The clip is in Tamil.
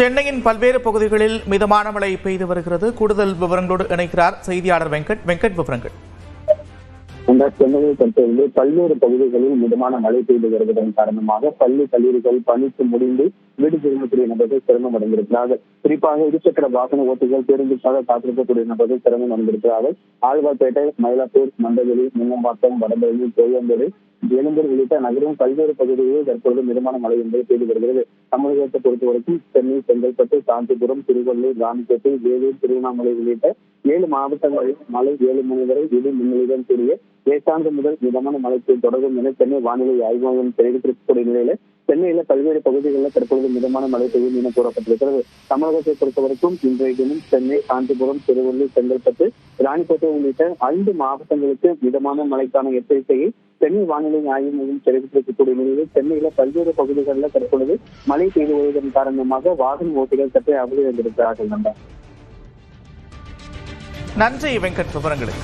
சென்னையின் பல்வேறு பகுதிகளில் மிதமான மழை பெய்து வருகிறது. கூடுதல் விவரங்களோடு இணைக்கிறார் செய்தியாளர் வெங்கட். விவரங்கள். சென்னையை பொறுத்தவரை பல்வேறு பகுதிகளில் மிதமான மழை பெய்து வருவதன் காரணமாக பள்ளி கல்லூரிகள் பணிக்கு முடிந்து வீடு திரும்பக்கூடிய நபர்கள் சிரமம் அடைந்திருக்கிறார்கள். குறிப்பாக இருசக்கர வாகன ஓட்டிகள் பேருந்துக்காக காத்திருக்கக்கூடிய நபர்கள் சிரமம் அடைந்திருக்கிறார்கள். ஆழ்வார்பேட்டை, மயிலாப்பூர், மண்டவெளி, முன்னம்பாக்கம், வடபழனி, கோயம்பேடு, எழும்பூர் உள்ளிட்ட நகரின் பல்வேறு பகுதிகளில் தற்போது மிதமான மழை என்பது பெய்து வருகிறது. தமிழகத்தை பொறுத்தவரைக்கும் சென்னை, செங்கல்பட்டு, காஞ்சிபுரம், திருவள்ளூர், ராணிப்பேட்டை, வேலூர், திருவண்ணாமலை உள்ளிட்ட 7 மாவட்டங்களில் மழை 7 மணி வரை இடி மின்னலுடன் கூடிய லேசானது முதல் மிதமான மழைக்கு தொடரும் என சென்னை வானிலை ஆய்வு மையம் தெரிவித்திருக்கக்கூடிய நிலையில சென்னையில பல்வேறு பகுதிகளில் தற்பொழுது மிதமான மழை பெய்யும் என கூறப்பட்டிருக்கிறது. தமிழகத்தை பொறுத்தவரைக்கும் இன்றைய தினம் சென்னை, காஞ்சிபுரம், திருவள்ளூர், செங்கல்பட்டு, ராணிப்பேட்டை உள்ளிட்ட 5 மாவட்டங்களுக்கு மிதமான மழைக்கான எச்சரிக்கையை சென்னை வானிலை ஆய்வு மையம் தெரிவித்திருக்கக்கூடிய நிலையில் சென்னையில பல்வேறு பகுதிகளில் தற்பொழுது மழை பெய்து வருவதன் காரணமாக வாகன ஓட்டிகள் சற்றே அவதியடைந்திருக்கிறார்கள். நன்றி வெங்கட் விவரங்களுக்கு.